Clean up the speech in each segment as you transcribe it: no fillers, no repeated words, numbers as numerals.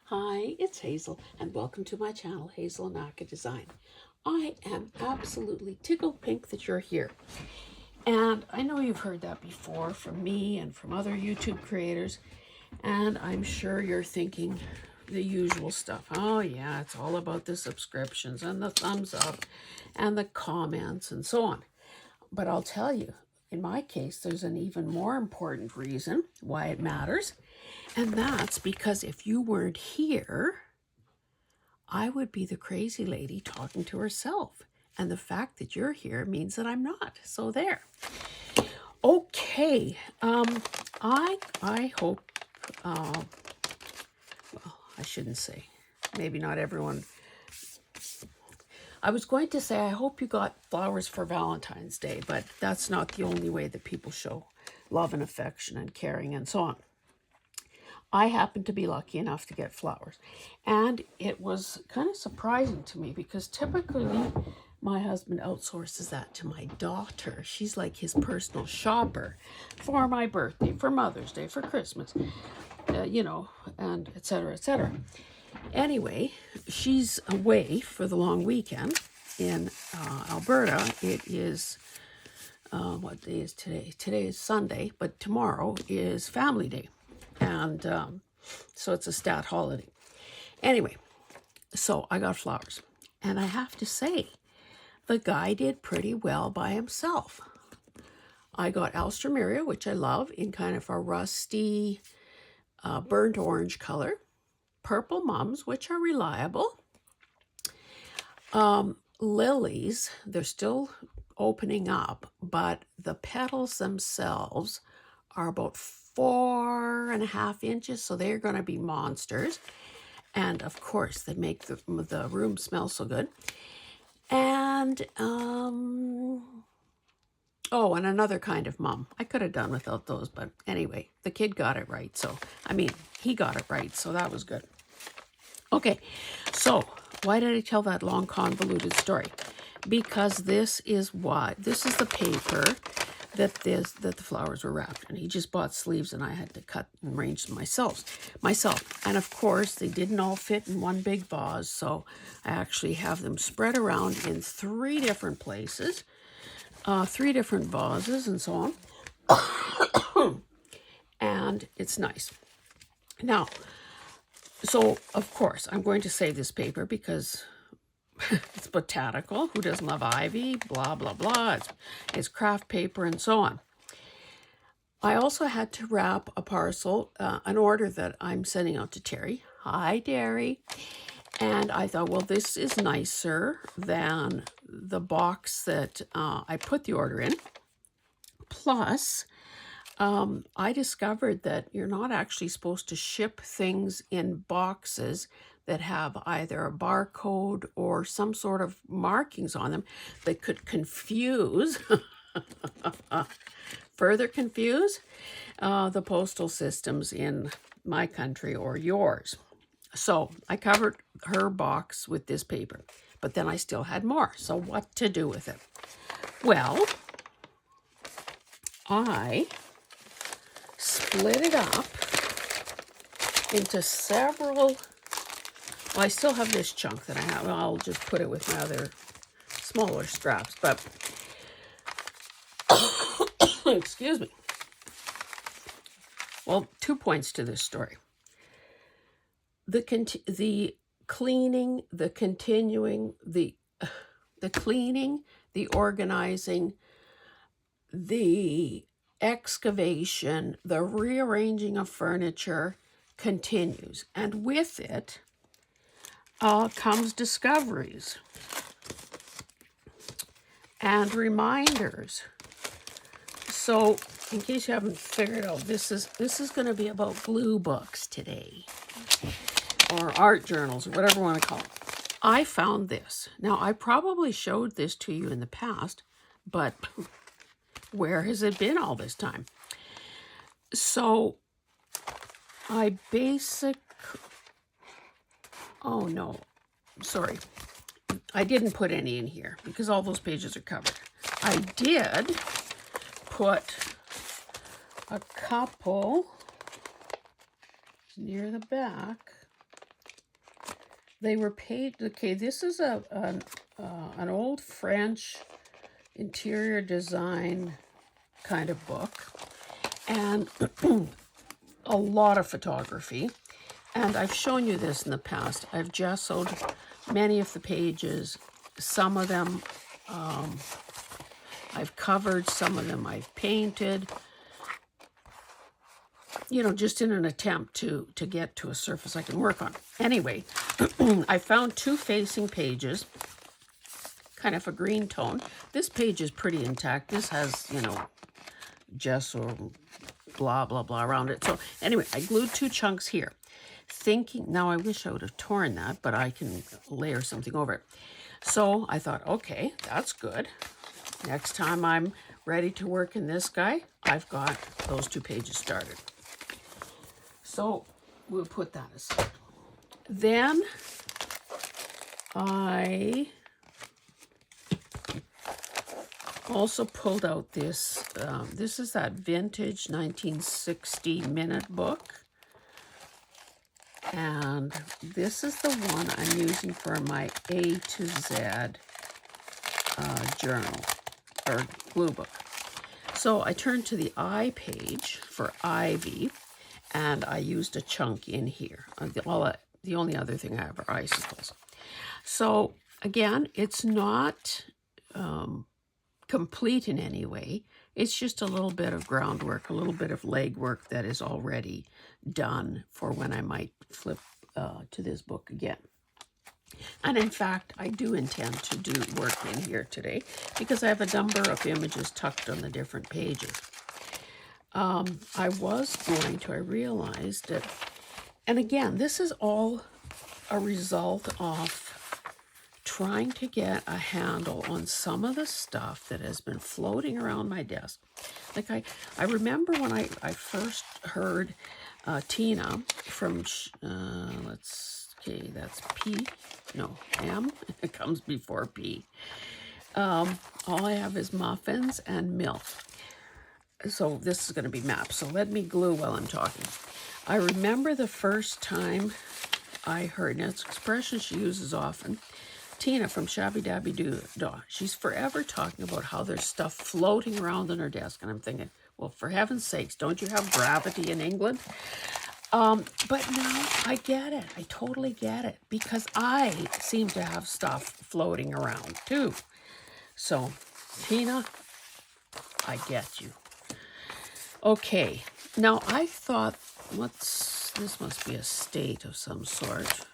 Hi, it's Hazel, and welcome to my channel, Hazel and Aka Design. I am absolutely tickled pink that you're here. And I know you've heard that before from me and from other YouTube creators, and I'm sure you're thinking the usual stuff. Oh yeah, it's all about the subscriptions and the thumbs up and the comments and so on. But I'll tell you, in my case, there's an even more important reason why it matters. And that's because if you weren't here, I would be the crazy lady talking to herself. And the fact that you're here means that I'm not. So there. Okay. I hope, well, I shouldn't say. Maybe not everyone. I was going to say, I hope you got flowers for Valentine's Day, but that's not the only way that people show love and affection and caring and so on. I happened to be lucky enough to get flowers. And it was kind of surprising to me because typically my husband outsources that to my daughter. She's like his personal shopper for my birthday, for Mother's Day, for Christmas, and et cetera, et cetera. Anyway, she's away for the long weekend in Alberta. It is, what day is today? Today is Sunday, but tomorrow is Family Day. And so it's a stat holiday. Anyway, so I got flowers. And I have to say, the guy did pretty well by himself. I got Alstroemeria, which I love, in kind of a rusty, burnt orange color. Purple mums, which are reliable. Lilies, they're still opening up, but the petals themselves are about 4.5 inches, so they're going to be monsters. And of course, they make the room smell so good. And oh, and another kind of mum. I could have done without those, but anyway, the kid got it right. So, I mean, he got it right, so that was good. Okay, so why did I tell that long convoluted story? Because this is the paper that the flowers were wrapped in. He just bought sleeves and I had to cut and arrange them myself. And of course, they didn't all fit in one big vase, so I actually have them spread around in 3 different places, 3 different vases and so on. And it's nice. Now, so of course, I'm going to save this paper because it's botanical. Who doesn't love ivy? Blah, blah, blah. It's craft paper and so on. I also had to wrap a parcel, an order that I'm sending out to Terry. Hi, Terry. And I thought, well, this is nicer than the box that I put the order in. Plus, I discovered that you're not actually supposed to ship things in boxes that have either a barcode or some sort of markings on them that could confuse, further confuse the postal systems in my country or yours. So I covered her box with this paper, but then I still had more. So what to do with it? Well, I split it up into several. Well, I still have this chunk that I have. I'll just put it with my other smaller scraps, but excuse me. Well, 2 points to this story. The cleaning, the continuing, the cleaning, the organizing, the excavation, the rearranging of furniture continues. And with it comes discoveries and reminders. So, in case you haven't figured out, this is going to be about glue books today, or art journals, or whatever you want to call it. I found this. Now, I probably showed this to you in the past, but where has it been all this time? So, oh no, sorry. I didn't put any in here because all those pages are covered. I did put a couple near the back They were paid. Okay, this is an old French interior design kind of book, and a lot of photography. And I've shown you this in the past. I've gessoed many of the pages. Some of them I've covered, some of them I've painted, you know, just in an attempt to get to a surface I can work on. Anyway, I found 2 facing pages, kind of a green tone. This page is pretty intact. This has, you know, gesso, blah, blah, blah around it. So anyway, I glued 2 chunks here. Thinking, now I wish I would have torn that, but I can layer something over it. So I thought, okay, that's good. Next time I'm ready to work in this guy, I've got those 2 pages started. So we'll put that aside. Then I also pulled out this, this is that vintage 1960 minute book. And this is the one I'm using for my A to Z journal or glue book. So I turned to the I page for Ivy, and I used a chunk in here. The only other thing I have are icicles. So again, it's not complete in any way. It's just a little bit of groundwork, a little bit of legwork that is already done for when I might flip to this book again. And in fact, I do intend to do work in here today because I have a number of images tucked on the different pages. I realized that, and again, this is all a result of trying to get a handle on some of the stuff that has been floating around my desk. Like I remember when I first heard Tina from, that's P, no, M, it comes before P. All I have is muffins and milk. So this is going to be maps. So let me glue while I'm talking. I remember the first time I heard, and it's an expression she uses often, Tina from Shabby Dabby Doo Dah. She's forever talking about how there's stuff floating around on her desk. And I'm thinking, well, for heaven's sakes, don't you have gravity in England? But now I get it. I totally get it. Because I seem to have stuff floating around too. So, Tina, I get you. Okay. Now I thought, this must be a state of some sort.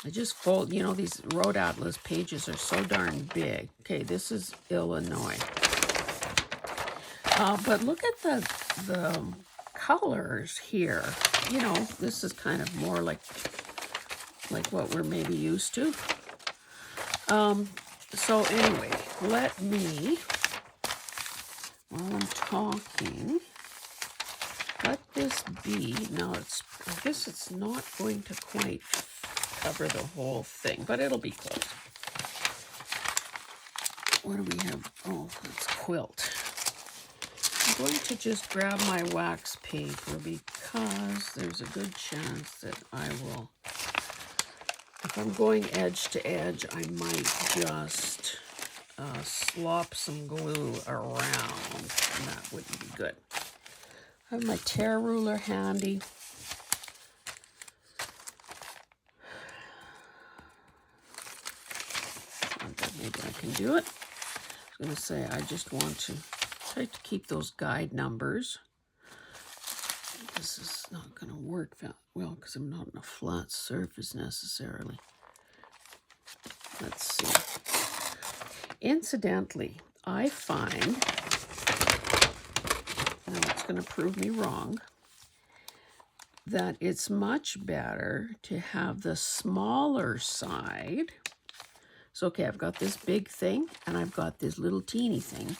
I just fold, you know, these road atlas pages are so darn big. Okay, this is Illinois. But look at the colors here. You know, this is kind of more like what we're maybe used to. So anyway, let me, while I'm talking, let this be. Now I guess it's not going to quite cover the whole thing, but it'll be close. What do we have? Oh, that's quilt. I'm going to just grab my wax paper because there's a good chance that I will, if I'm going edge to edge, I might just slop some glue around, and that wouldn't be good. I have my tear ruler handy. Maybe I can do it. I was going to say, I just want to try to keep those guide numbers. This is not going to work well because I'm not on a flat surface necessarily. Let's see. Incidentally, I find, now it's going to prove me wrong, that it's much better to have the smaller side. So, okay, I've got this big thing, and I've got this little teeny thing.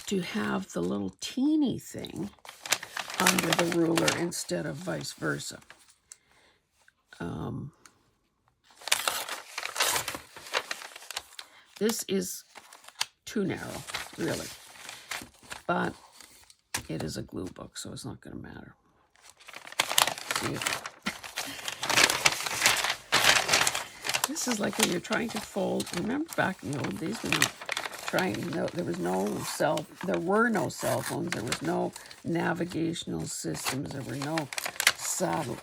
To have the little teeny thing under the ruler instead of vice versa. This is too narrow, really. But it is a glue book, so it's not going to matter. See if This is like when you're trying to fold. Remember back in the old days when there were no cell phones, there was no navigational systems, there were no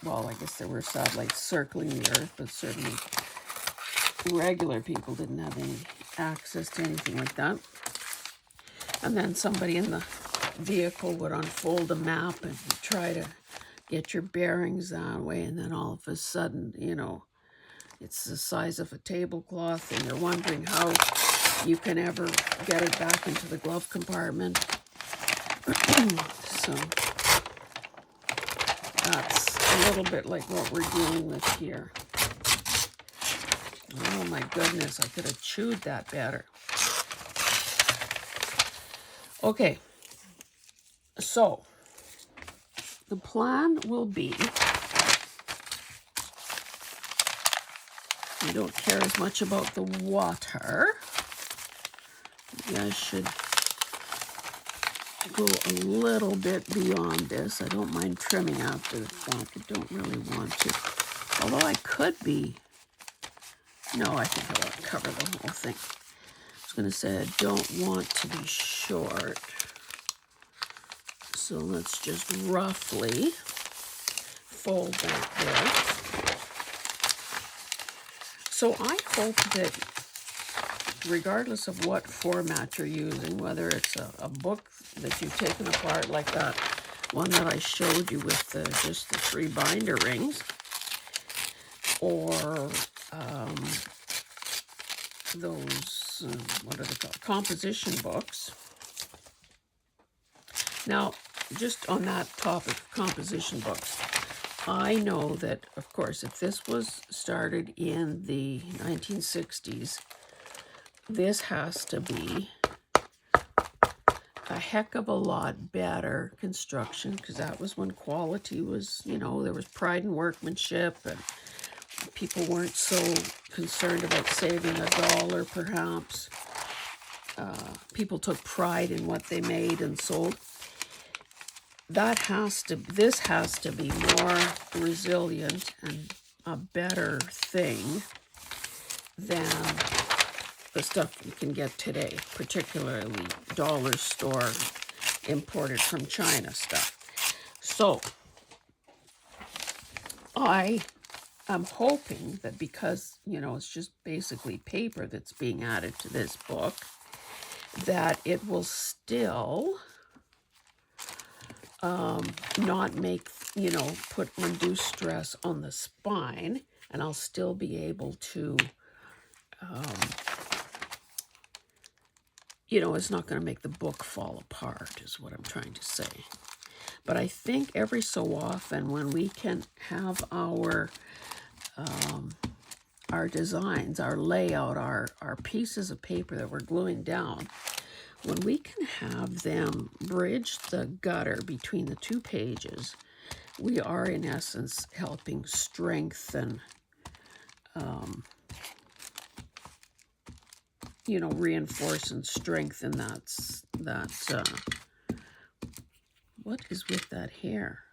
well, I guess there were satellites circling the Earth, but certainly regular people didn't have any access to anything like that. And then somebody in the vehicle would unfold a map and try to get your bearings that way, and then all of a sudden, you know, it's the size of a tablecloth, and you're wondering how you can ever get it back into the glove compartment. So that's a little bit like what we're dealing with here. Oh my goodness, I could have chewed that better. Okay, so the plan will be, you don't care as much about the water. You guys should go a little bit beyond this. I don't mind trimming after the fact. I don't really want to. Although I could be. No, I think I want to cover the whole thing. I was going to say I don't want to be short. So let's just roughly fold that there. So I hope that regardless of what format you're using, whether it's a book that you've taken apart like that one that I showed you with just the 3 binder rings, or those, what are they called, composition books. Now, just on that topic of composition books, I know that, of course, if this was started in the 1960s, this has to be a heck of a lot better construction, because that was when quality was, you know, there was pride in workmanship, and people weren't so concerned about saving a dollar, perhaps. People took pride in what they made and sold. This has to be more resilient and a better thing than the stuff you can get today, particularly dollar store imported from China stuff. So I am hoping that because, you know, it's just basically paper that's being added to this book, that it will still not make, you know, put undue stress on the spine, and I'll still be able to, you know, it's not going to make the book fall apart, is what I'm trying to say. But I think every so often when we can have our designs, our layout, our pieces of paper that we're gluing down, when we can have them bridge the gutter between the 2 pages, we are in essence helping strengthen, you know, reinforce and strengthen that what is with that hair?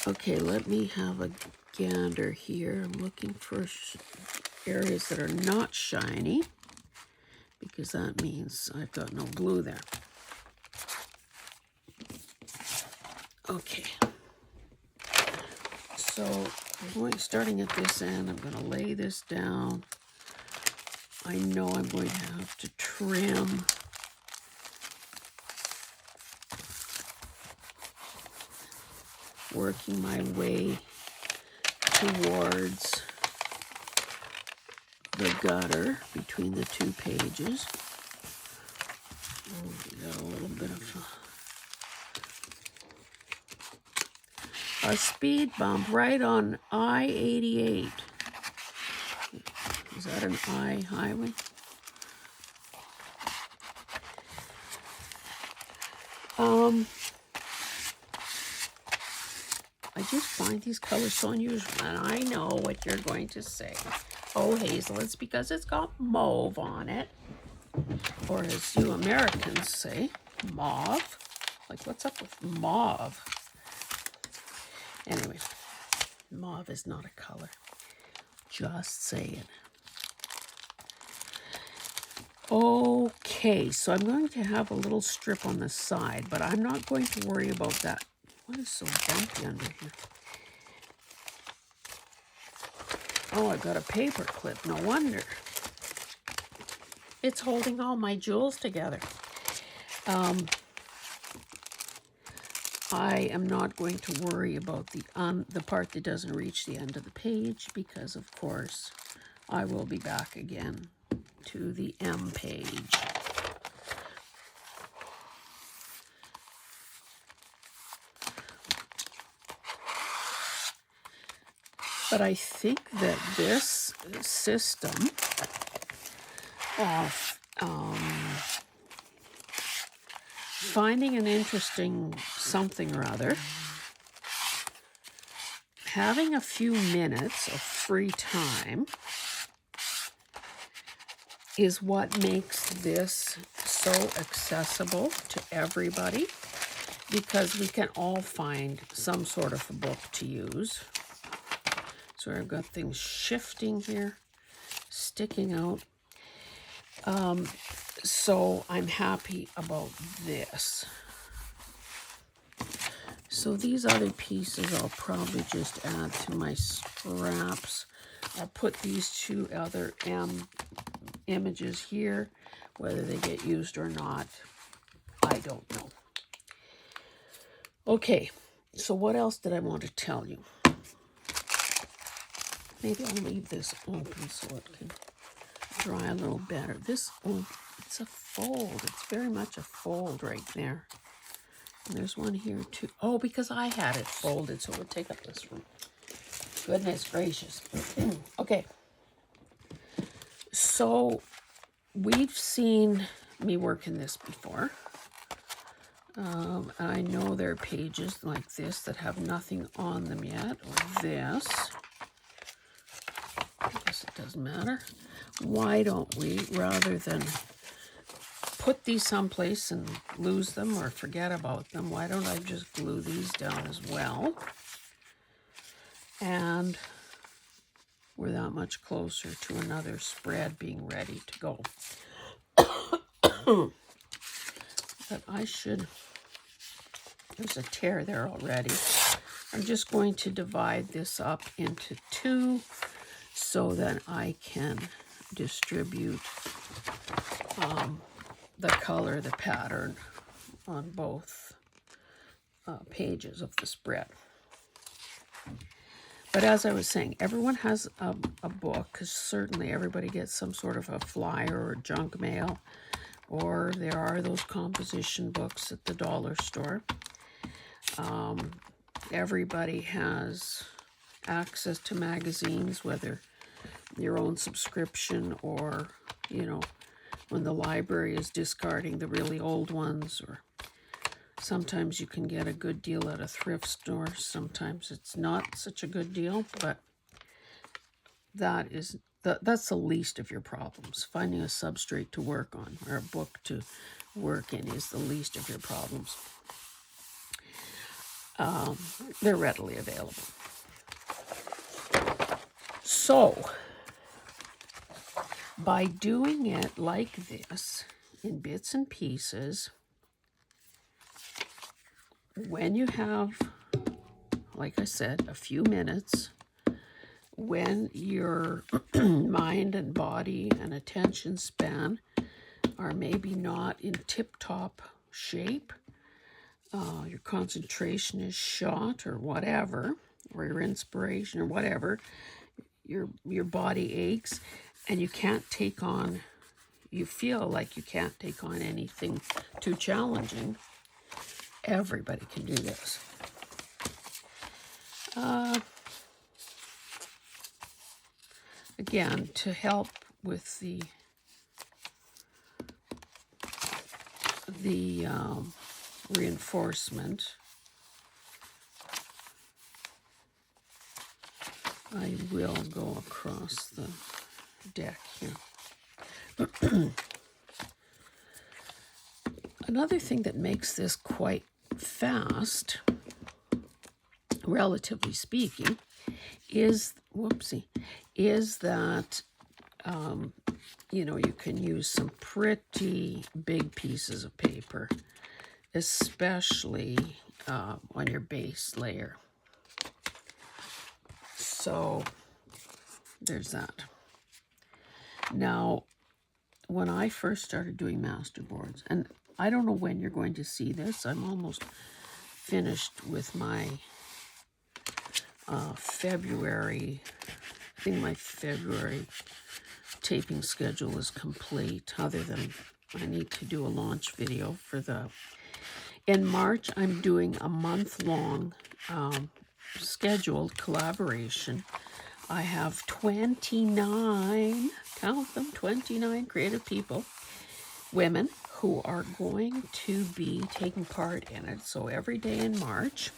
Okay, let me have a gander here. I'm looking for areas that are not shiny, because that means I've got no glue there. Okay. So starting at this end, I'm going to lay this down. I know I'm going to have to trim. Working my way towards the gutter between the 2 pages. Oh, we got a little bit of a speed bump right on I-88. Is that an I highway? I just find these colors so unusual, and I know what you're going to say. Oh, Hazel, it's because it's got mauve on it. Or as you Americans say, mauve. Like, what's up with mauve? Anyway, mauve is not a color. Just saying. Okay, so I'm going to have a little strip on the side, but I'm not going to worry about that. What is so bumpy under here? Oh, I got a paper clip. No wonder. It's holding all my jewels together. I am not going to worry about the part that doesn't reach the end of the page because, of course, I will be back again to the M page. But I think that this system of finding an interesting something or other, having a few minutes of free time, is what makes this so accessible to everybody, because we can all find some sort of a book to use. So I've got things shifting here, sticking out. So I'm happy about this. So these other pieces I'll probably just add to my scraps. I'll put these two other images here. Whether they get used or not, I don't know. Okay, so what else did I want to tell you? Maybe I'll leave this open so it can dry a little better. This, it's a fold. It's very much a fold right there. And there's one here too. Oh, because I had it folded, so it would take up this room. Goodness gracious. Okay. So we've seen me work in this before. I know there are pages like this that have nothing on them yet, or this. I guess it doesn't matter. Why don't we, rather than put these someplace and lose them or forget about them, why don't I just glue these down as well? And we're that much closer to another spread being ready to go. But I should, there's a tear there already. I'm just going to divide this up into two so that I can distribute the color, the pattern on both pages of the spread. But as I was saying, everyone has a book, because certainly everybody gets some sort of a flyer or junk mail, or there are those composition books at the dollar store. Everybody has access to magazines, whether your own subscription or, you know, when the library is discarding the really old ones, or sometimes you can get a good deal at a thrift store. Sometimes it's not such a good deal, but that's the least of your problems. Finding a substrate to work on or a book to work in is the least of your problems. They're readily available. So, by doing it like this, in bits and pieces, when you have, like I said, a few minutes, when your mind and body and attention span are maybe not in tip-top shape, your concentration is shot or whatever, or your inspiration or whatever, your body aches, and you can't take on, you feel like you can't take on anything too challenging, everybody can do this. Again, to help with the reinforcement, I will go across the deck here. Another thing that makes this quite fast, relatively speaking, is, is that, you know, you can use some pretty big pieces of paper, especially on your base layer. So there's that. Now, when I first started doing masterboards, and I don't know when you're going to see this, I'm almost finished with my February, I think my February taping schedule is complete, other than I need to do a launch video for the, in March, I'm doing a month-long scheduled collaboration. I have 29, count them, 29 creative people, women, who are going to be taking part in it. So every day in March,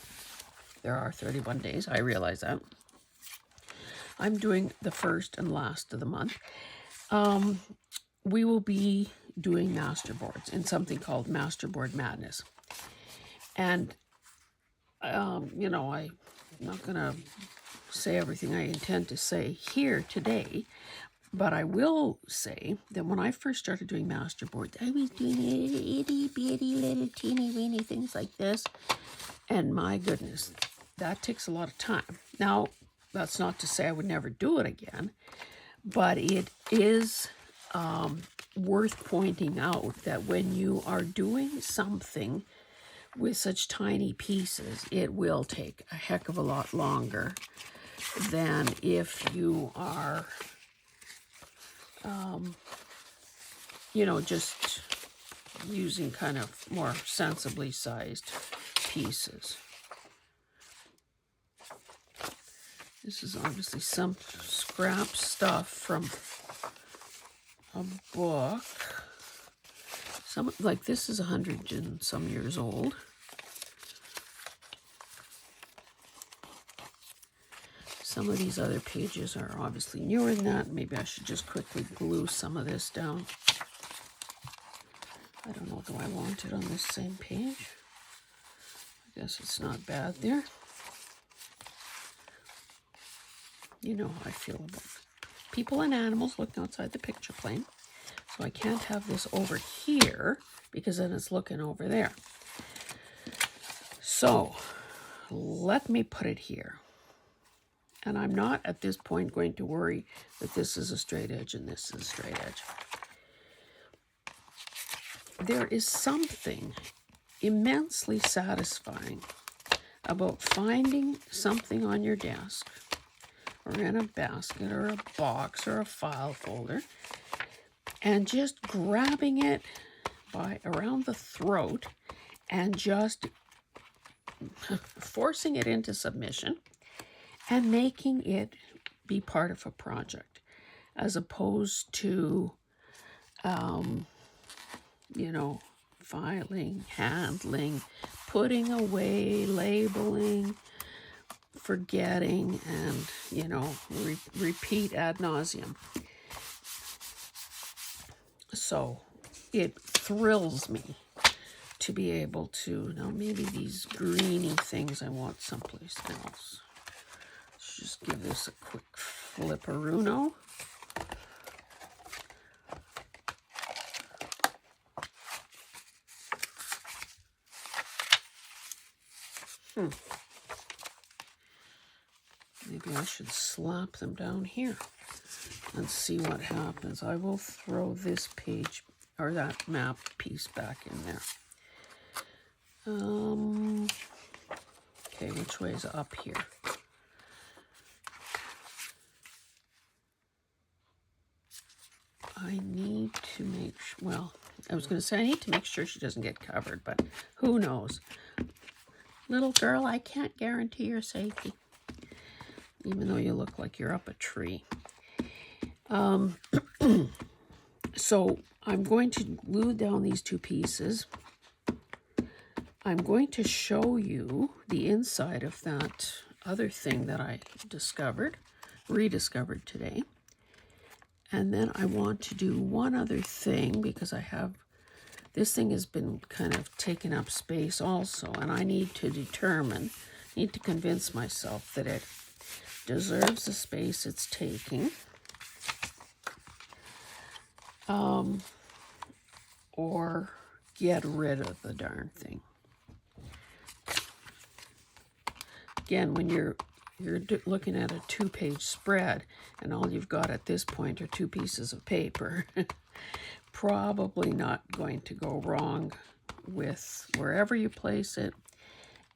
there are 31 days, I realize that. I'm doing the first and last of the month. We will be doing masterboards in something called Masterboard Madness. And, you know, I'm not going to say everything I intend to say here today, but I will say that when I first started doing masterboards, I was doing itty bitty little teeny weeny things like this. And my goodness, that takes a lot of time. Now, that's not to say I would never do it again, but it is worth pointing out that when you are doing something with such tiny pieces, it will take a heck of a lot longer than if you are, you know, just using kind of more sensibly sized pieces. This is obviously some scrap stuff from a book. Some, like this is 100 and some years old. Some of these other pages are obviously newer than that. Maybe I should just quickly glue some of this down. I don't know, do I want it on this same page? I guess it's not bad there. You know how I feel about people and animals looking outside the picture plane. So I can't have this over here because then it's looking over there. So let me put it here. And I'm not at this point going to worry that this is a straight edge and this is a straight edge. There is something immensely satisfying about finding something on your desk or in a basket or a box or a file folder and just grabbing it by around the throat and just forcing it into submission and making it be part of a project, as opposed to, you know, filing, handling, putting away, labeling, forgetting, and, you know, repeat ad nauseum. So it thrills me to be able to, now maybe these greeny things I want someplace else. Let's just give this a quick flipperuno. Maybe I should slap them down here and see what happens. I will throw this page or that map piece back in there. Okay, which way is up here? I need to make sure, well, I was going to say I need to make sure she doesn't get covered, but who knows? Little girl, I can't guarantee your safety, even though you look like you're up a tree. So I'm going to glue down these two pieces. I'm going to show you the inside of that other thing that I rediscovered today. And then I want to do one other thing because I have, this thing has been kind of taking up space also, and I need to determine, need to convince myself that it deserves the space it's taking. Or get rid of the darn thing. Again, when you're looking at a 2-page spread and all you've got at this point are 2 pieces of paper, probably not going to go wrong with wherever you place it.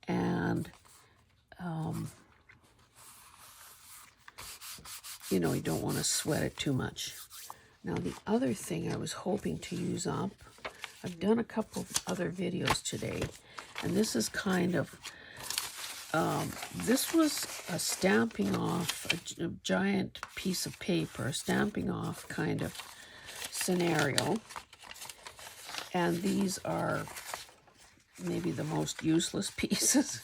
And you know, you don't want to sweat it too much. Now, the other thing I was hoping to use up, I've done a couple of other videos today, and this is kind of, this was a stamping off, a giant piece of paper, stamping off kind of scenario. And these are maybe the most useless pieces.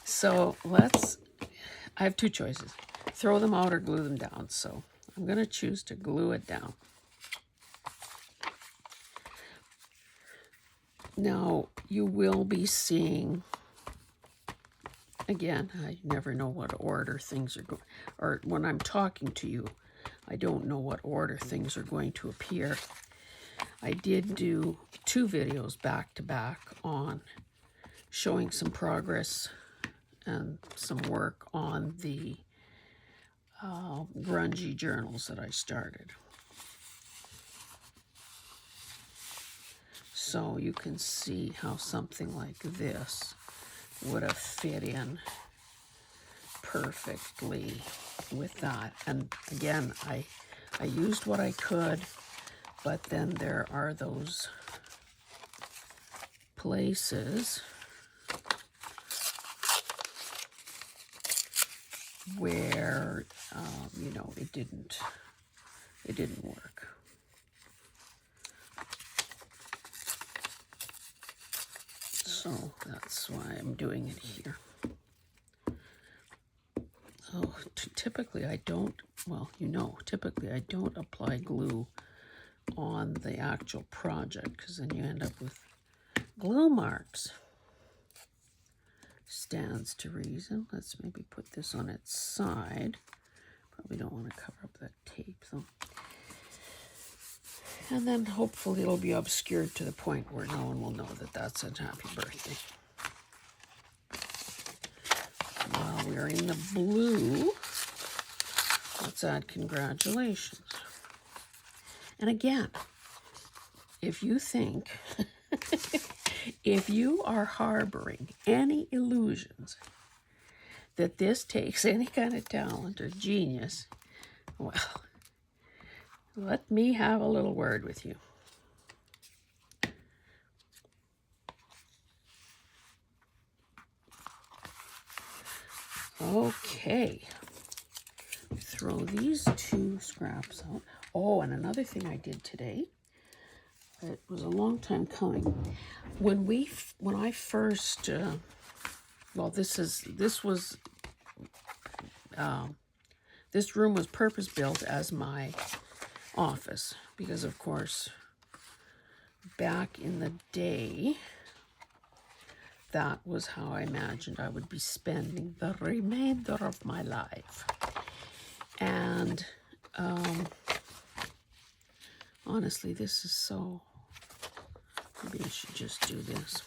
So I have 2 choices. Throw them out or glue them down. So I'm going to choose to glue it down. Now, you will be seeing, again, I never know what order things are going, or when I'm talking to you, I don't know what order things are going to appear. I did do 2 videos back to back on showing some progress and some work on the grungy journals that I started. So you can see how something like this would have fit in perfectly with that. And again, I used what I could, but then there are those places where you know, it didn't work. So that's why I'm doing it here. Oh, typically I don't, well, you know, typically I don't apply glue on the actual project, because then you end up with glue marks. Stands to reason. Let's maybe put this on its side. Probably don't want to cover up that tape, though. And then hopefully it'll be obscured to the point where no one will know that that's a happy birthday. While we're in the blue, let's add congratulations. And again, if you think, if you are harboring any illusions that this takes any kind of talent or genius, well, let me have a little word with you. Okay. Throw these 2 scraps out. Oh, and another thing I did today, it was a long time coming. When I first, well, this room was purpose built as my office, because of course back in the day that was how I imagined I would be spending the remainder of my life. And honestly, this is so, maybe I should just do this.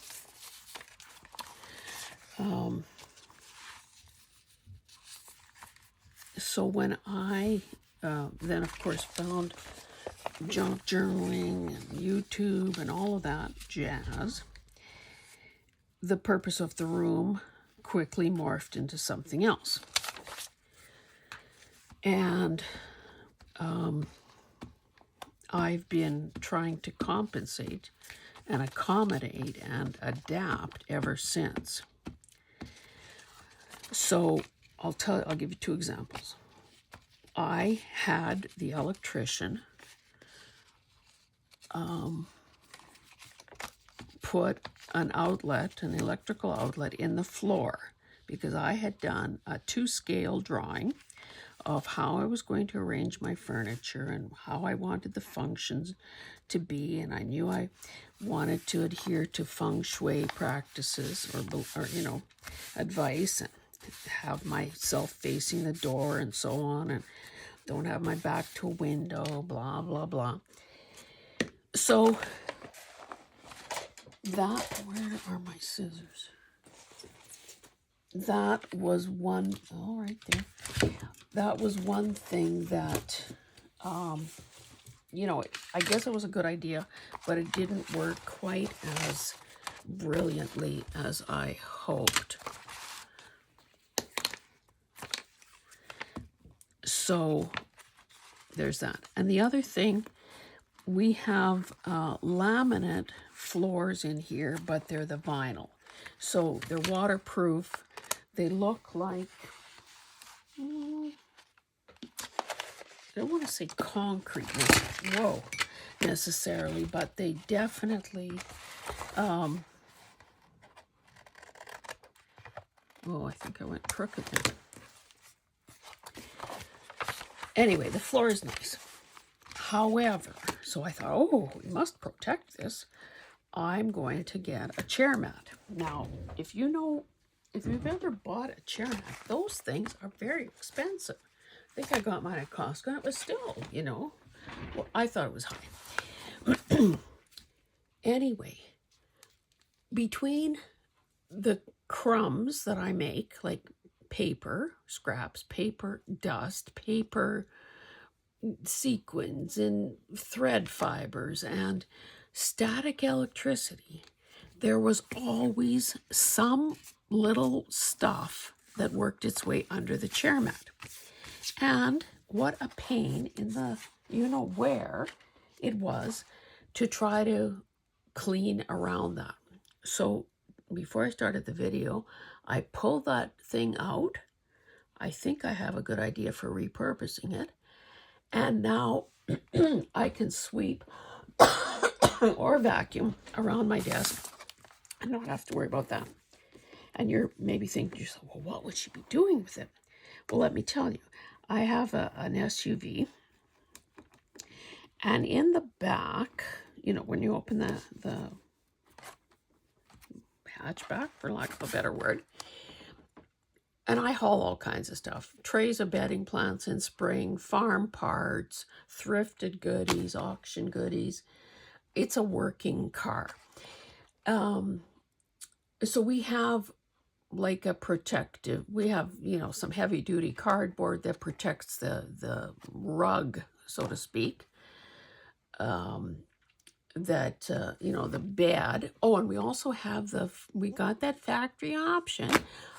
So when I then of course found junk journaling and YouTube and all of that jazz, the purpose of the room quickly morphed into something else. And I've been trying to compensate and accommodate and adapt ever since. So I'll give you 2 examples. I had the electrician put an electrical outlet in the floor, because I had done a 2-scale drawing of how I was going to arrange my furniture and how I wanted the functions to be. And I knew I wanted to adhere to feng shui practices or advice, and have myself facing the door and so on, and don't have my back to a window, blah, blah, blah. So where are my scissors? That was one, oh, right there. That was one thing that, I guess it was a good idea, but it didn't work quite as brilliantly as I hoped. So there's that. And the other thing, we have laminate floors in here, but they're the vinyl. So they're waterproof. They look like, I don't want to say concrete, necessarily, but they definitely, I think I went crooked there. Anyway, the floor is nice. However, so I thought, we must protect this. I'm going to get a chair mat. Now, if you've ever bought a chair mat, those things are very expensive. I think I got mine at Costco, and it was still, well, I thought it was high. Anyway, between the crumbs that I make, like paper, scraps, paper, dust, paper, sequins, and thread fibers, and static electricity, there was always some little stuff that worked its way under the chair mat. And what a pain in the where it was to try to clean around that. So before I started the video, I pulled that thing out. I think I have a good idea for repurposing it. And now I can sweep or vacuum around my desk and not have to worry about that. And you're maybe thinking to yourself, well, what would she be doing with it? Well, let me tell you, I have an SUV. And in the back, when you open the hatchback, for lack of a better word, and I haul all kinds of stuff. Trays of bedding plants in spring, farm parts, thrifted goodies, auction goodies. It's a working car. So we have like a protective, we have, some heavy duty cardboard that protects the rug, so to speak. The bed. Oh, and we also have we got that factory option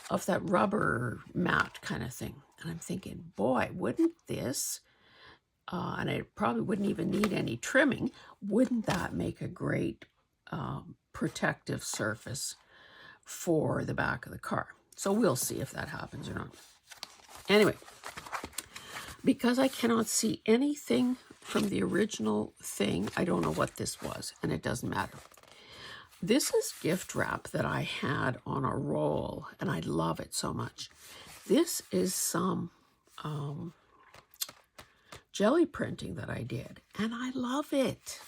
of that rubber mat kind of thing. And I'm thinking, boy, wouldn't this, and it probably wouldn't even need any trimming, wouldn't that make a great protective surface for the back of the car? So we'll see if that happens or not. Anyway, because I cannot see anything from the original thing, I don't know what this was, and it doesn't matter. This is gift wrap that I had on a roll, and I love it so much. This is some jelly printing that I did, and I love it.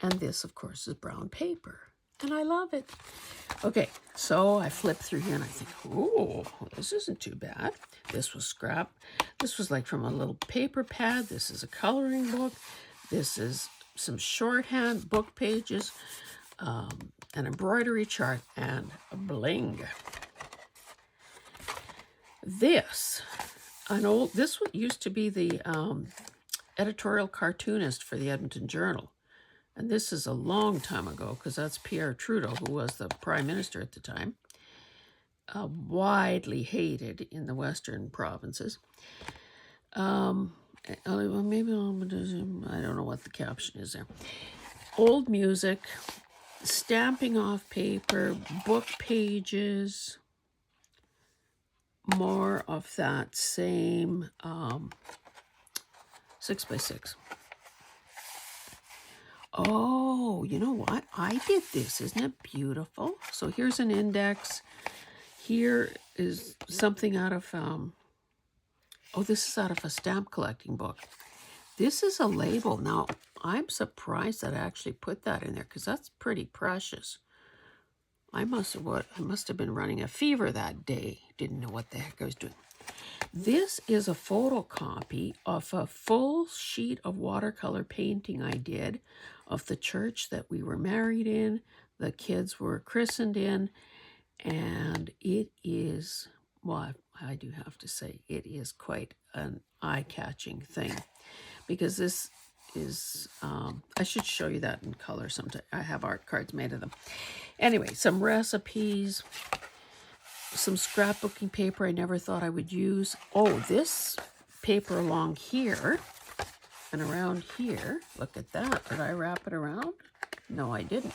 And this, of course, is brown paper, and I love it. Okay, so I flip through here, and I think, oh, this isn't too bad. This was scrap. This was like from a little paper pad. This is a coloring book. This is some shorthand book pages, an embroidery chart, and a bling. This used to be the editorial cartoonist for the Edmonton Journal. And this is a long time ago, because that's Pierre Trudeau, who was the prime minister at the time. Widely hated in the western provinces. Maybe I don't know what the caption is there. Old music, stamping off paper, book pages, more of that same 6x6. Oh, you know what? I did this. Isn't it beautiful? So here's an index. Here is something out of Oh, this is out of a stamp collecting book. This is a label. Now, I'm surprised that I actually put that in there because that's pretty precious. I must have been running a fever that day. Didn't know what the heck I was doing. This is a photocopy of a full sheet of watercolor painting I did of the church that we were married in, the kids were christened in, and it is, well, I do have to say, it is quite an eye-catching thing because this is, I should show you that in color sometime. I have art cards made of them. Anyway, some recipes, some scrapbooking paper I never thought I would use. Oh, this paper along here and around here. Look at that. Did I wrap it around? No, I didn't.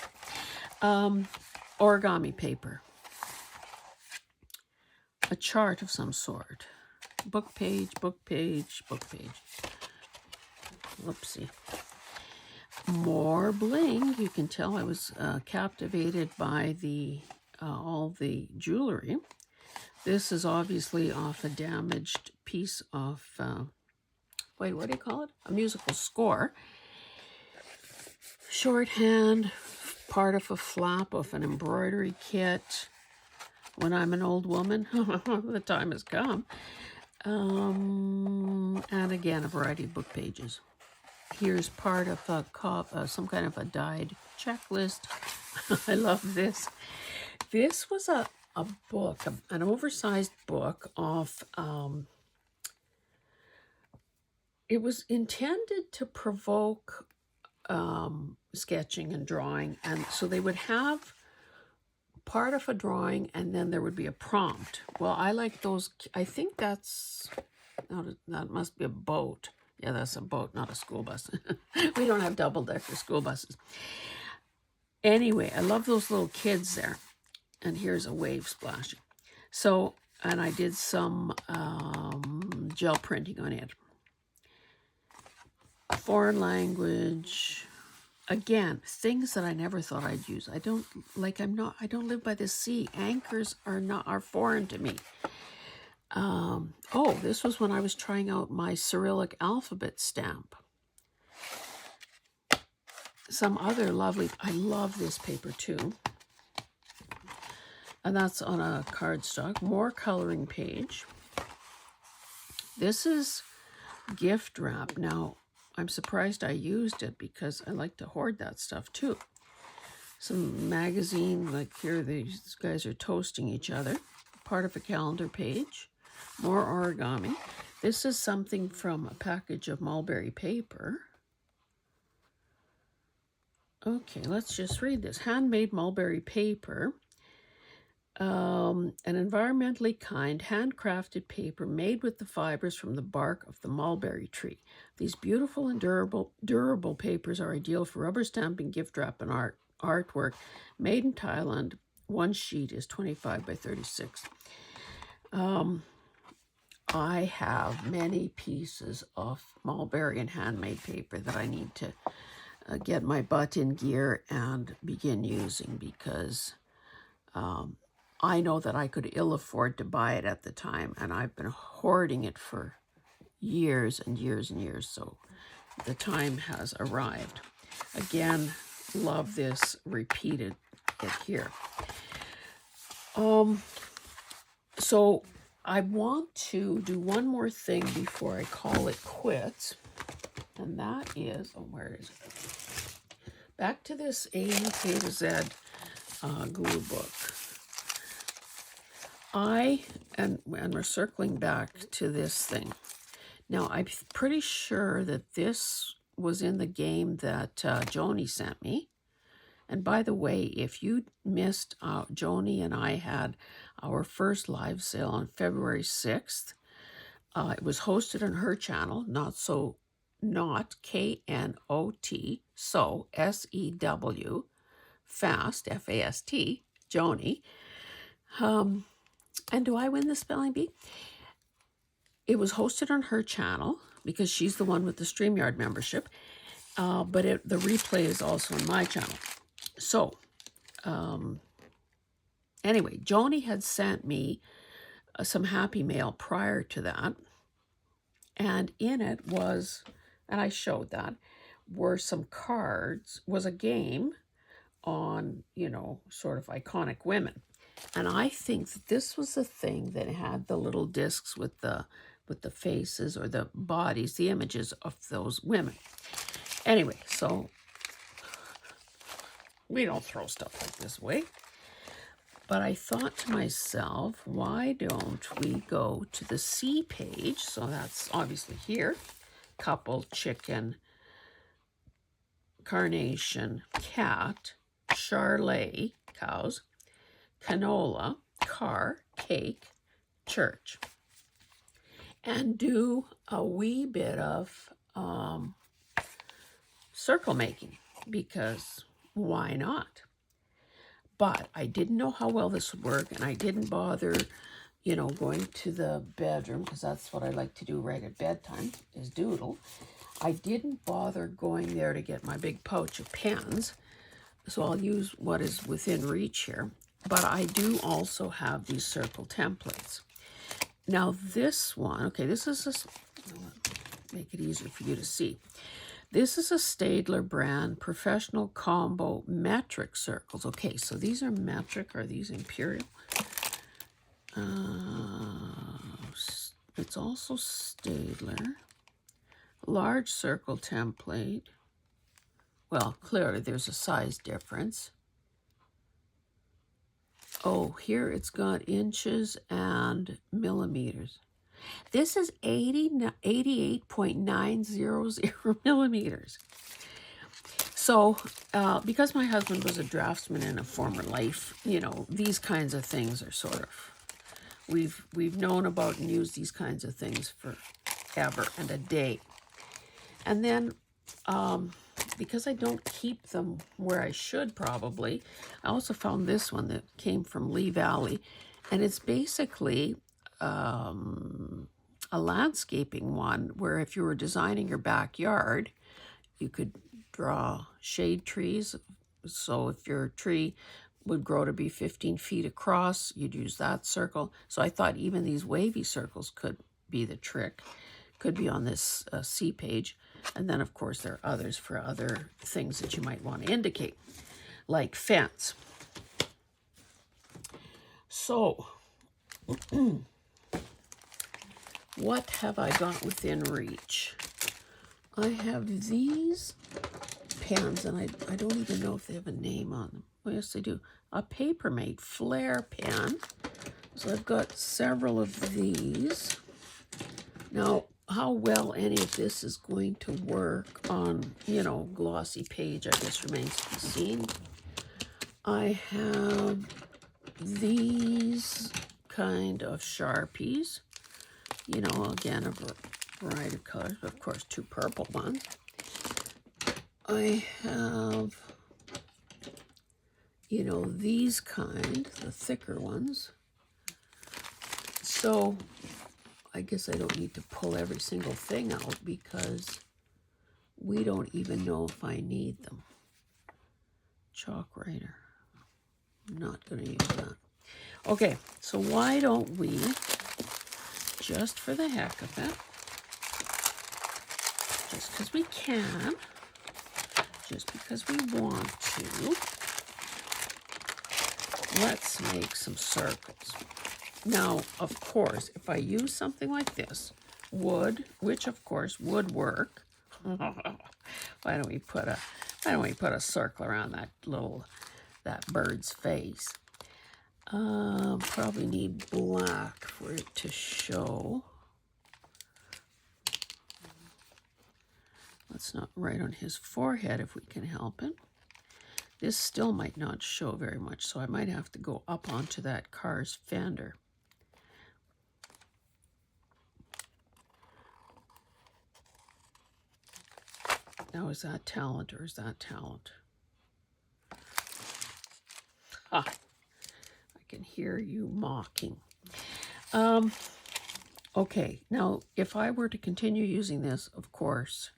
Origami paper. A chart of some sort. Book page, book page, book page. Whoopsie. More bling. You can tell I was captivated by the all the jewelry. This is obviously off a damaged piece of, wait, what do you call it? A musical score. Shorthand, part of a flap of an embroidery kit. When I'm an old woman, the time has come. And again, a variety of book pages. Here's part of a some kind of a dyed checklist. I love this. This was a book, an oversized book of, it was intended to provoke sketching and drawing. And so they would have part of a drawing and then there would be a prompt. Well, I like those. I think that must be a boat. Yeah, that's a boat, not a school bus. We don't have double-decker school buses. Anyway, I love those little kids there. And here's a wave splashing. So, and I did some gel printing on it. Foreign language. Again, things that I never thought I'd use. I don't live by the sea. Anchors are foreign to me. Oh, this was when I was trying out my Cyrillic alphabet stamp. Some other lovely, I love this paper too. And that's on a cardstock. More coloring page. This is gift wrap. Now, I'm surprised I used it because I like to hoard that stuff too. Some magazine, like here these guys are toasting each other. Part of a calendar page. More origami. This is something from a package of mulberry paper. Okay, let's just read this. Handmade mulberry paper. An environmentally kind, handcrafted paper made with the fibers from the bark of the mulberry tree. These beautiful and durable papers are ideal for rubber stamping, gift wrap, and artwork. Made in Thailand. One sheet is 25 by 36. I have many pieces of mulberry and handmade paper that I need to get my butt in gear and begin using because I know that I could ill afford to buy it at the time, and I've been hoarding it for years and years and years, so the time has arrived. Again, love this, repeated it here. So I want to do one more thing before I call it quits, and that is, oh, where is it? Back to this A to Z glue book. And we're circling back to this thing. Now, I'm pretty sure that this was in the game that Joni sent me. And by the way, if you missed, Joni and I had our first live sale on February 6th. It was hosted on her channel, not K-N-O-T, so S-E-W, fast, F-A-S-T, Joni. And do I win the spelling bee? It was hosted on her channel because she's the one with the StreamYard membership, but the replay is also on my channel. So, anyway, Joni had sent me some Happy Mail prior to that, And in it was, and I showed that, were some cards, was a game on, you know, sort of iconic women. And I think that this was the thing that had the little discs with the faces or the bodies, the images of those women. Anyway, so we don't throw stuff like this away. But I thought to myself, why don't we go to the C page? So that's obviously here. Couple, chicken, carnation, cat, Charlet, cows, canola, car, cake, church. And do a wee bit of circle making, because why not? But I didn't know how well this would work, and I didn't bother, you know, going to the bedroom, because that's what I like to do right at bedtime, is doodle. I didn't bother going there to get my big pouch of pens, so I'll use what is within reach here. But I do also have these circle templates. Now this one, okay, this is make it easier for you to see. This is a Staedtler brand professional combo metric circles. Okay, so these are metric. Are these imperial? It's also Staedtler. Large circle template. Well, clearly there's a size difference. Oh, here it's got inches and millimeters. This is 88.900 millimeters. So, because my husband was a draftsman in a former life, you know, these kinds of things are sort of, we've known about and used these kinds of things forever and a day. And then, because I don't keep them where I should probably, I also found this one that came from Lee Valley, and it's basically a landscaping one where if you were designing your backyard, you could draw shade trees. So if your tree would grow to be 15 feet across, you'd use that circle. So I thought even these wavy circles could be the trick, could be on this C page. And then of course there are others for other things that you might want to indicate, like fence. So what have I got within reach? I have these pens, and I don't even know if they have a name on them. Oh, yes, they do. A Papermate Flare pen. So I've got several of these. Now, how well any of this is going to work on, you know, glossy page, I guess remains to be seen. I have these kind of Sharpies. You know, again, a variety of colors, but of course, 2 purple ones. I have, you know, these kind, the thicker ones. So I guess I don't need to pull every single thing out because we don't even know if I need them. Chalk writer. I'm not going to use that. Okay, so why don't we, just for the heck of it, just because we can, just because we want to, let's make some circles. Now, of course, if I use something like this, wood, which of course would work, why don't we put a circle around that bird's face? Probably need black for it to show. Let's not write on his forehead if we can help it. This still might not show very much, so I might have to go up onto that car's fender. Now, is that talent or is that talent? Ah, I can hear you mocking. Okay, now if I were to continue using this, of course,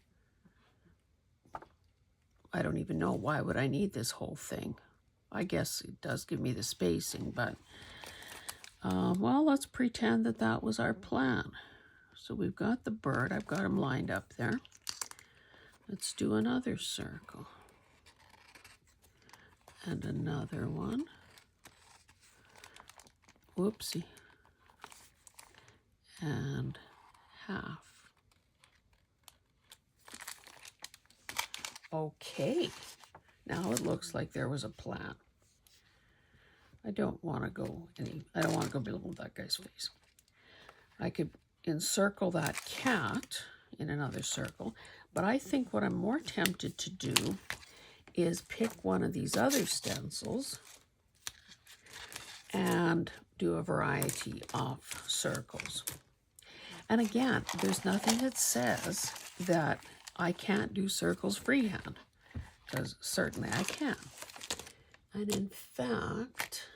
I don't even know why would I need this whole thing. I guess it does give me the spacing, but well, let's pretend that that was our plan. So we've got the bird. I've got him lined up there. Let's do another circle. And another one. Whoopsie. And half. Okay. Now it looks like there was a plan. I don't want to go below that guy's face. I could encircle that cat in another circle, but I think what I'm more tempted to do is pick one of these other stencils and do a variety of circles. And again, there's nothing that says that I can't do circles freehand, because certainly I can. And in fact,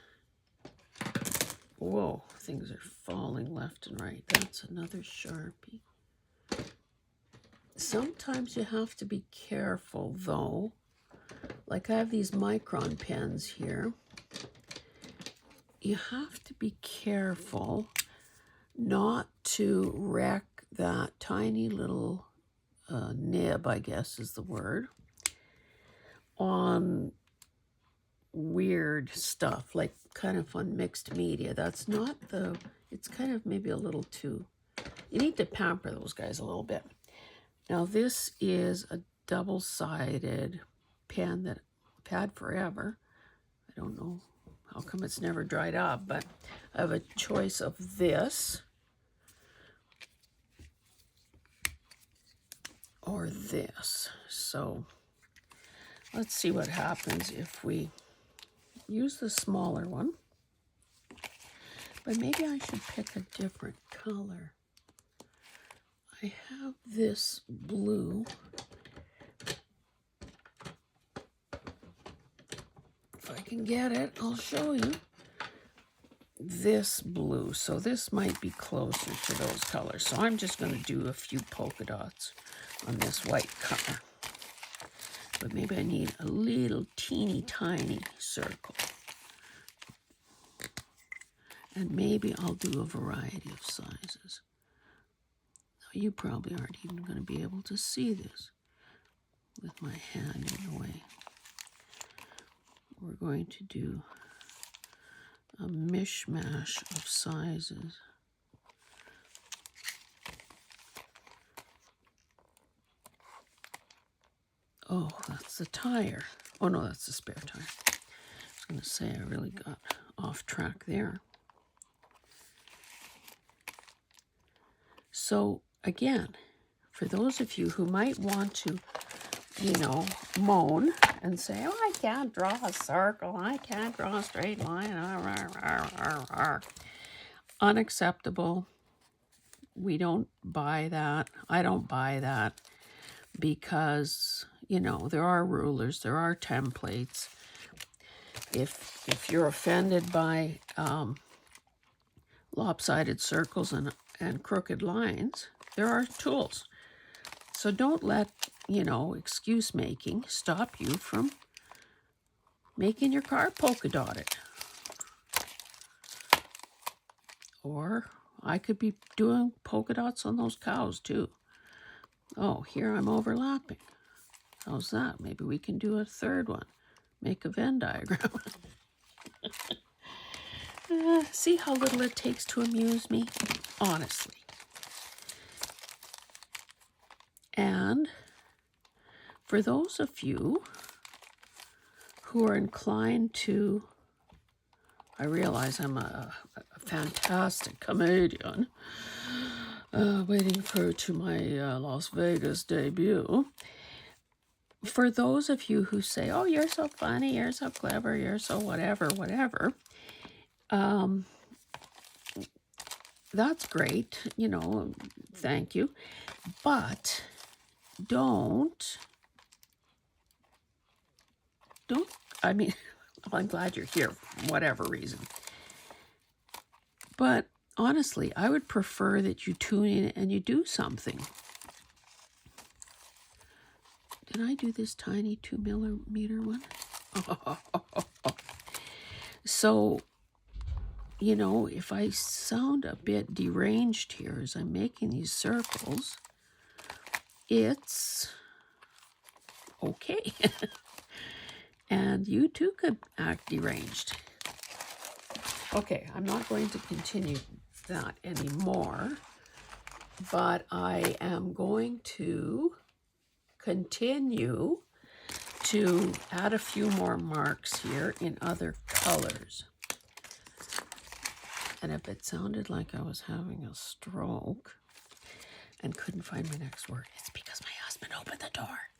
whoa, things are falling left and right. That's another Sharpie. Sometimes you have to be careful though. Like I have these micron pens here. You have to be careful not to wreck that tiny little nib, I guess is the word, on weird stuff, like kind of on mixed media. That's not it's kind of maybe a little too, you need to pamper those guys a little bit. Now this is a double-sided pen that I've had forever. I don't know how come it's never dried up, but I have a choice of this or this. So let's see what happens if we use the smaller one. But maybe I should pick a different color. I have this blue. If I can get it, I'll show you. This blue. So this might be closer to those colors. So I'm just going to do a few polka dots on this white color. But maybe I need a little teeny tiny circle. And maybe I'll do a variety of sizes. Now, you probably aren't even going to be able to see this with my hand in the way. We're going to do a mishmash of sizes. Oh, that's the tire. Oh no, that's the spare tire. I was going to say I really got off track there. So again, for those of you who might want to, moan and say, oh, I can't draw a circle, I can't draw a straight line, unacceptable. We don't buy that. I don't buy that because, there are rulers, there are templates. If you're offended by lopsided circles and crooked lines, there are tools. So don't let, excuse making stop you from making your card polka dotted. Or I could be doing polka dots on those cows too. Oh, here I'm overlapping. How's that? Maybe we can do a third one. Make a Venn diagram. See how little it takes to amuse me? Honestly. And for those of you who are inclined to, I realize I'm a fantastic comedian, waiting to my Las Vegas debut. For those of you who say, oh, you're so funny, you're so clever, you're so whatever, that's great, thank you. But don't, I mean, well, I'm glad you're here for whatever reason. But honestly, I would prefer that you tune in and you do something. Did I do this tiny 2mm one? So you know, if I sound a bit deranged here as I'm making these circles, it's okay. And you too could act deranged. Okay, I'm not going to continue that anymore, but I am going to continue to add a few more marks here in other colors. And if it sounded like I was having a stroke and couldn't find my next word, it's because my husband opened the door.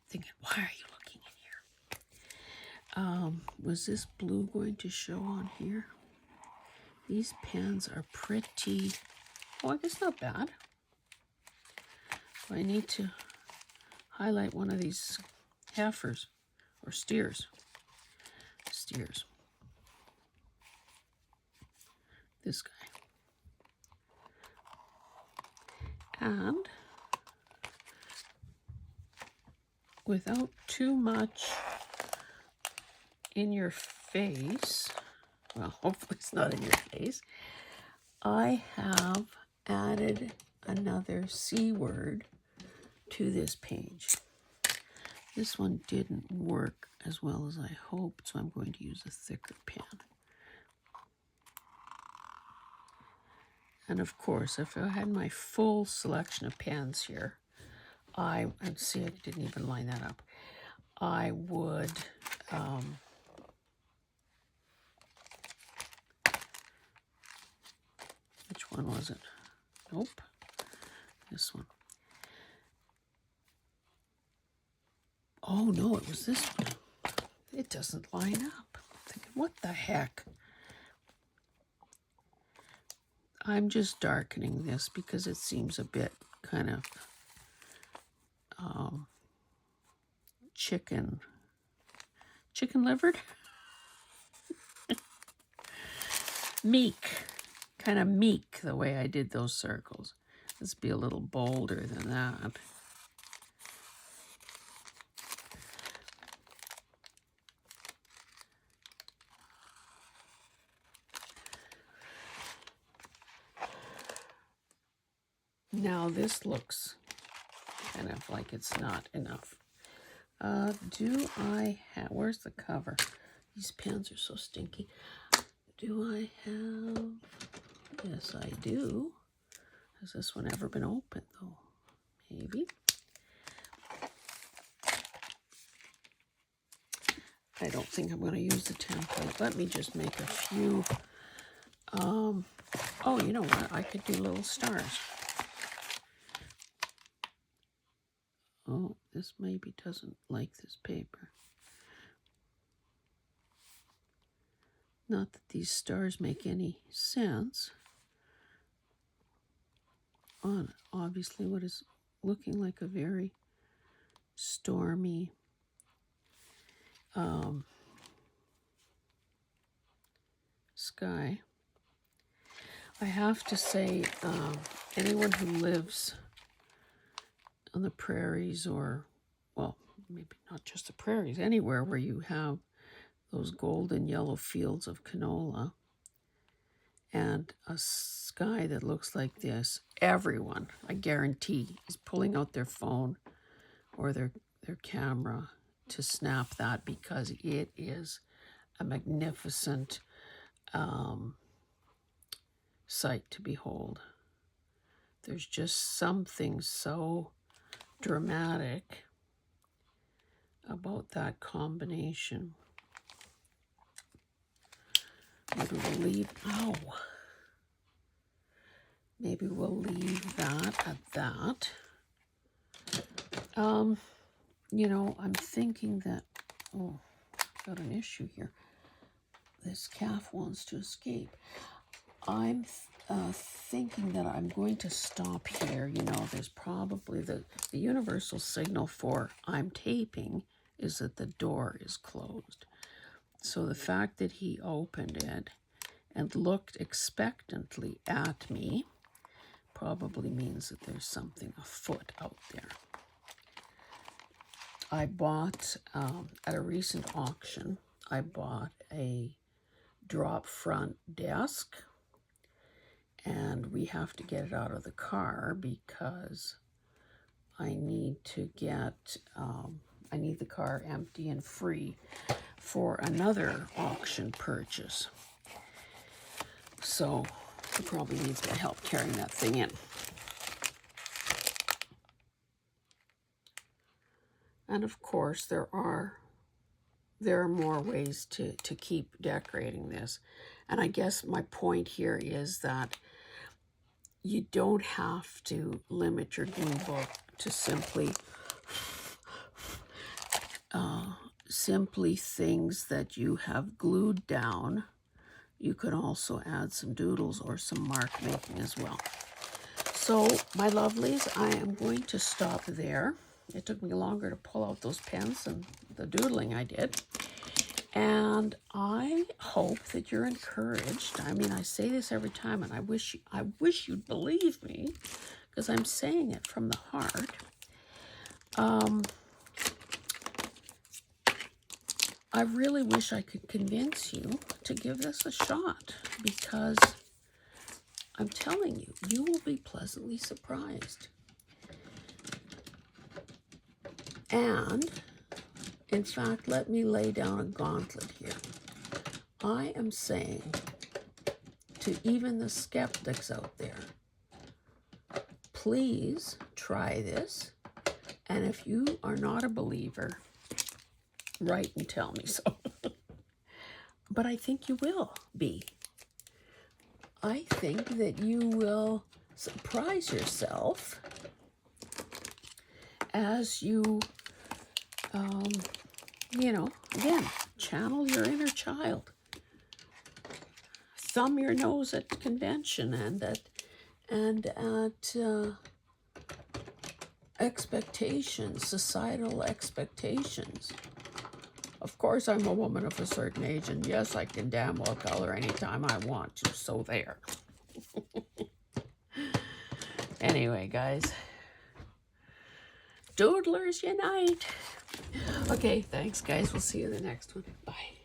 Thinking, why are you looking in here? Was this blue going to show on here? These pens are pretty, oh, I guess not bad. I need to highlight one of these heifers or steers. Steers. This guy. And without too much in your face, well, hopefully it's not in your face, I have added another C word to this page. This one didn't work as well as I hoped, so I'm going to use a thicker pen. And of course, if I had my full selection of pens here, let's see, I didn't even line that up. I would, which one was it? Nope, this one. Oh no, it was this one. It doesn't line up. I'm thinking, what the heck? I'm just darkening this because it seems a bit kind of chicken livered. Meek, kind of meek the way I did those circles. Let's be a little bolder than that. Now this looks kind of like it's not enough. Do I have, where's the cover? These pens are so stinky. Do I have, yes I do. Has this one ever been opened though? Maybe. I don't think I'm going to use the template. Let me just make a few. Oh, you know what? I could do little stars. Oh, this maybe doesn't like this paper. Not that these stars make any sense on obviously what is looking like a very stormy sky. I have to say, anyone who lives on the prairies or, well, maybe not just the prairies, anywhere where you have those golden yellow fields of canola and a sky that looks like this, everyone, I guarantee, is pulling out their phone or their camera to snap that because it is a magnificent sight to behold. There's just something so dramatic about that combination. Maybe we'll leave, maybe we'll leave that at that. You know, I'm thinking that, oh, got an issue here. This calf wants to escape. I'm thinking that I'm going to stop here. You know, there's probably the universal signal for I'm taping is that the door is closed. So the fact that he opened it and looked expectantly at me probably means that there's something afoot out there. I bought, at a recent auction, I bought a drop front desk. And we have to get it out of the car because I need to get, I need the car empty and free for another auction purchase. So he probably needs my help carrying that thing in. And of course, there are more ways to keep decorating this. And I guess my point here is that you don't have to limit your glue book to simply things that you have glued down. You could also add some doodles or some mark making as well. So, my lovelies, I am going to stop there. It took me longer to pull out those pens than the doodling I did. And I hope that you're encouraged. I mean, I say this every time, and I wish you'd believe me, because I'm saying it from the heart. I really wish I could convince you to give this a shot, because I'm telling you, you will be pleasantly surprised. And, in fact, let me lay down a gauntlet here. I am saying to even the skeptics out there, please try this. And if you are not a believer, write and tell me so. But I think you will be. I think that you will surprise yourself as you, again, channel your inner child. Thumb your nose at convention and at expectations, societal expectations. Of course, I'm a woman of a certain age, and yes, I can damn well color anytime I want to, so there. Anyway, guys, doodlers unite. Okay, thanks, guys. We'll see you in the next one. Bye.